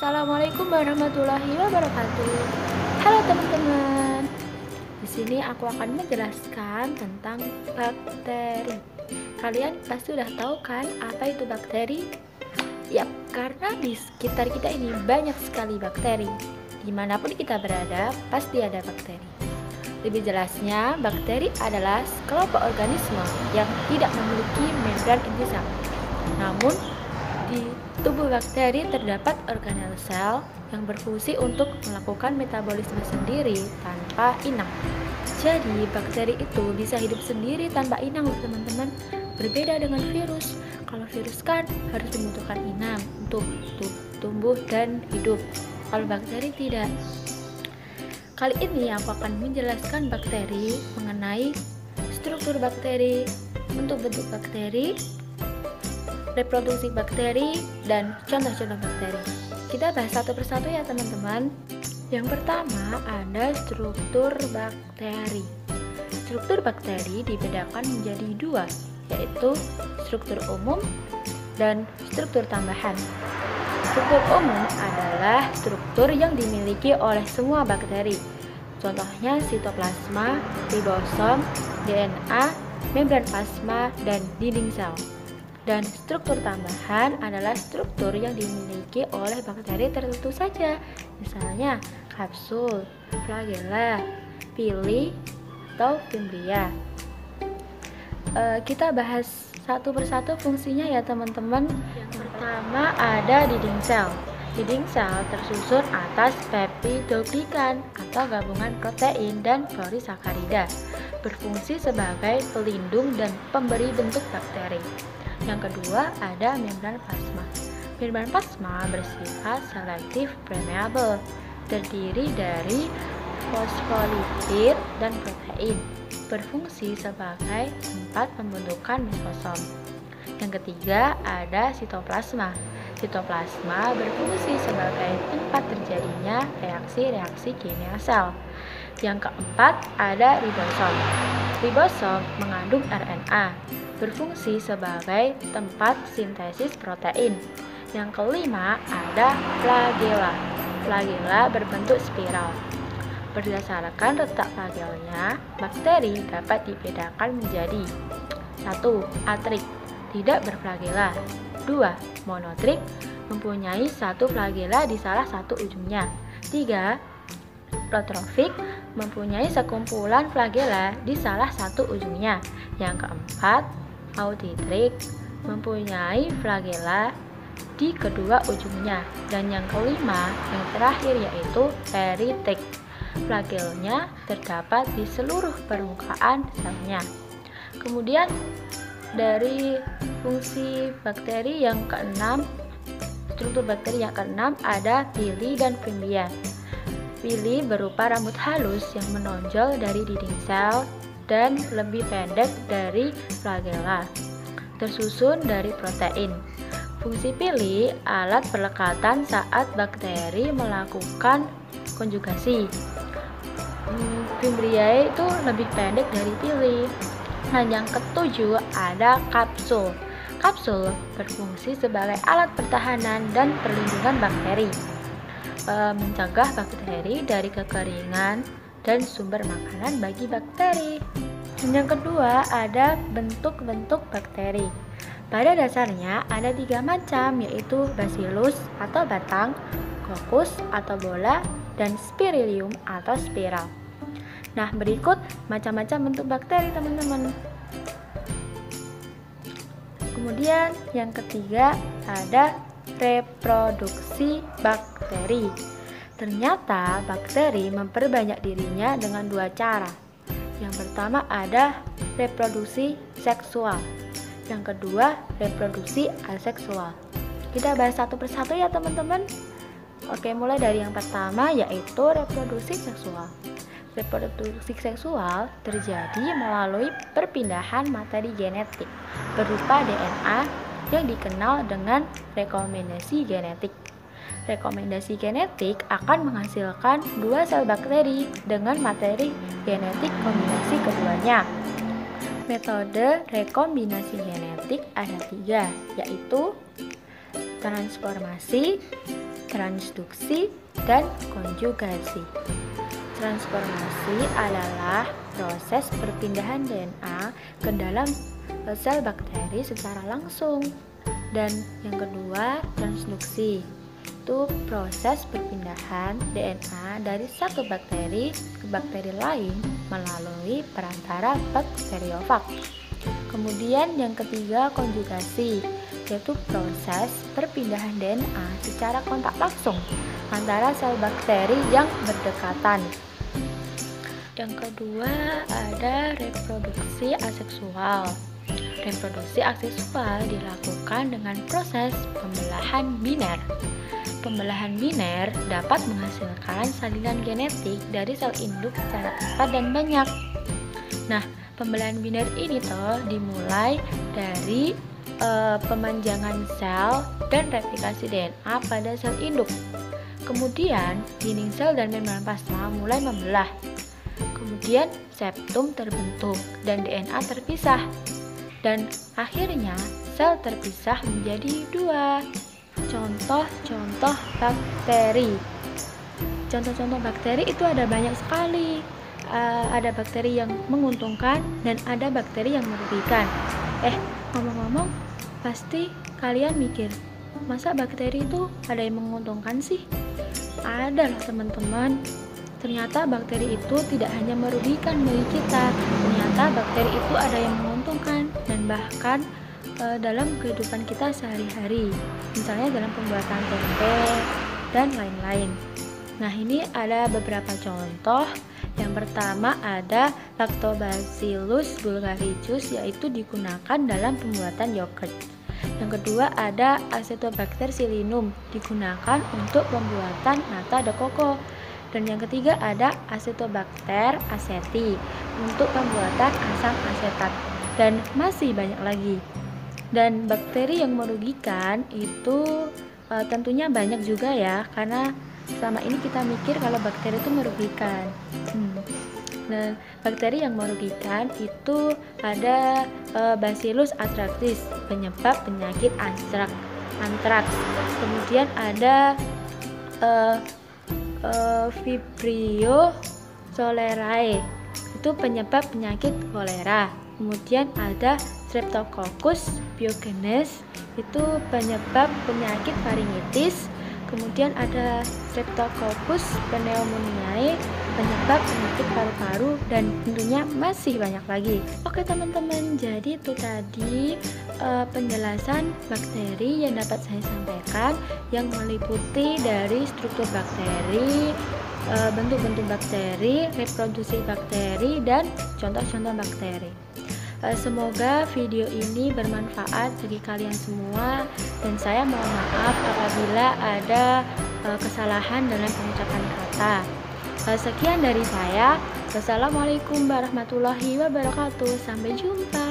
Assalamualaikum warahmatullahi wabarakatuh. Halo teman-teman. Di sini aku akan menjelaskan tentang bakteri. Kalian pasti sudah tahu kan apa itu bakteri? Yap, karena di sekitar kita ini banyak sekali bakteri. Dimanapun kita berada, pasti ada bakteri. Lebih jelasnya, bakteri adalah sekelompok organisme yang tidak memiliki membran inti sel. Namun, di tubuh bakteri terdapat organel sel yang berfungsi untuk melakukan metabolisme sendiri tanpa inang. Jadi, bakteri itu bisa hidup sendiri tanpa inang, teman-teman. Berbeda dengan virus. Kalau virus kan harus membutuhkan inang untuk tumbuh dan hidup. Kalau bakteri tidak. Kali ini aku akan menjelaskan bakteri, mengenai struktur bakteri, bentuk-bentuk bakteri, reproduksi bakteri, dan contoh-contoh bakteri. Kita bahas satu persatu ya teman-teman. Yang pertama ada struktur bakteri. Struktur bakteri dibedakan menjadi dua, yaitu struktur umum dan struktur tambahan. Struktur umum adalah struktur yang dimiliki oleh semua bakteri. Contohnya sitoplasma, ribosom, DNA, membran plasma, dan dinding sel. Dan struktur tambahan adalah struktur yang dimiliki oleh bakteri tertentu saja, misalnya kapsul, flagella, pili, atau fimbria. Kita bahas satu persatu fungsinya ya teman-teman. Yang pertama ada dinding sel. Dinding sel tersusun atas peptidoglikan atau gabungan protein dan polisakarida, berfungsi sebagai pelindung dan pemberi bentuk bakteri. Yang kedua ada membran plasma. Membran plasma bersifat selektif permeable, terdiri dari fosfolipid dan protein, berfungsi sebagai tempat pembentukan mesosom. Yang ketiga ada sitoplasma. Sitoplasma berfungsi sebagai tempat terjadinya reaksi-reaksi kimia sel. Yang keempat ada ribosom. Ribosom mengandung RNA, berfungsi sebagai tempat sintesis protein. Yang kelima ada flagella. Flagella berbentuk spiral. Berdasarkan letak flagellanya, bakteri dapat dibedakan menjadi 1. Atrik, tidak berflagella. 2. Monotrik, mempunyai satu flagella di salah satu ujungnya. 3. Protrofik, mempunyai sekumpulan flagella di salah satu ujungnya. Yang keempat, auditrik, mempunyai flagella di kedua ujungnya. Dan yang kelima, yang terakhir yaitu peritrik. Flagellanya terdapat di seluruh permukaan selnya. Kemudian dari fungsi bakteri yang keenam, struktur bakteri yang keenam ada pili dan fimbria. Pili berupa rambut halus yang menonjol dari dinding sel dan lebih pendek dari flagella, tersusun dari protein. Fungsi pili alat pelekatan saat bakteri melakukan konjugasi. Fimbria itu lebih pendek dari pili. Nah, yang ketujuh ada kapsul. Kapsul berfungsi sebagai alat pertahanan dan perlindungan bakteri, mencegah bakteri dari kekeringan dan sumber makanan bagi bakteri. Dan yang kedua ada bentuk-bentuk bakteri. Pada dasarnya ada 3 macam, yaitu bacillus atau batang, coccus atau bola, dan spirillum atau spiral. Nah, berikut macam-macam bentuk bakteri teman-teman. Kemudian yang ketiga ada reproduksi bakteri. Ternyata bakteri memperbanyak dirinya dengan 2 cara. Yang pertama ada reproduksi seksual. Yang kedua reproduksi aseksual. Kita bahas satu persatu ya teman-teman. Oke, mulai dari yang pertama yaitu reproduksi seksual. Reproduksi seksual terjadi melalui perpindahan materi genetik berupa DNA yang dikenal dengan rekomendasi genetik. Rekomendasi genetik akan menghasilkan 2 sel bakteri dengan materi genetik kombinasi keduanya. Metode rekombinasi genetik ada 3, yaitu transformasi, transduksi, dan konjugasi. Transformasi adalah proses perpindahan DNA ke dalam sel bakteri secara langsung. Dan yang kedua, transduksi. Itu proses perpindahan DNA dari satu bakteri ke bakteri lain melalui perantara bakteriofag. Kemudian yang ketiga, konjugasi, yaitu proses perpindahan DNA secara kontak langsung antara sel bakteri yang berdekatan. Yang kedua ada reproduksi aseksual. Reproduksi aseksual dilakukan dengan proses pembelahan biner. Pembelahan biner dapat menghasilkan salinan genetik dari sel induk secara cepat dan banyak. Nah, pembelahan biner ini dimulai dari pemanjangan sel dan replikasi DNA pada sel induk. Kemudian, dinding sel dan membran plasma mulai membelah. Kemudian, septum terbentuk dan DNA terpisah. Dan akhirnya, sel terpisah menjadi dua. Contoh-contoh bakteri. Contoh-contoh bakteri itu ada banyak sekali. Ada bakteri yang menguntungkan dan ada bakteri yang merugikan. Ngomong-ngomong, pasti kalian mikir, masa bakteri itu ada yang menguntungkan sih? Ada loh teman-teman. Ternyata bakteri itu tidak hanya merugikan bagi kita. Ternyata bakteri itu ada yang menguntungkan dan bahkan dalam kehidupan kita sehari-hari, misalnya dalam pembuatan tempe dan lain-lain. Nah, ini ada beberapa contoh. Yang pertama ada Lactobacillus bulgaricus, yaitu digunakan dalam pembuatan yogurt. Yang kedua ada Acetobacter psyllinum, digunakan untuk pembuatan nata de coco. Dan yang ketiga ada Acetobacter aceti untuk pembuatan asam asetat, dan masih banyak lagi. Dan bakteri yang merugikan itu tentunya banyak juga ya, karena selama ini kita mikir kalau bakteri itu merugikan. Nah, bakteri yang merugikan itu ada Bacillus anthracis, penyebab penyakit antraks. Kemudian ada Vibrio cholerae, itu penyebab penyakit kolera. Kemudian ada Streptococcus pyogenes, itu penyebab penyakit faringitis. Kemudian ada Streptococcus pneumoniae, penyebab penyakit paru-paru, dan tentunya masih banyak lagi. Oke teman-teman, jadi itu tadi penjelasan bakteri yang dapat saya sampaikan, yang meliputi dari struktur bakteri, bentuk-bentuk bakteri, reproduksi bakteri, dan contoh-contoh bakteri. Semoga video ini bermanfaat bagi kalian semua, dan saya mohon maaf apabila ada kesalahan dalam pengucapan kata. Sekian dari saya. Wassalamualaikum warahmatullahi wabarakatuh. Sampai jumpa.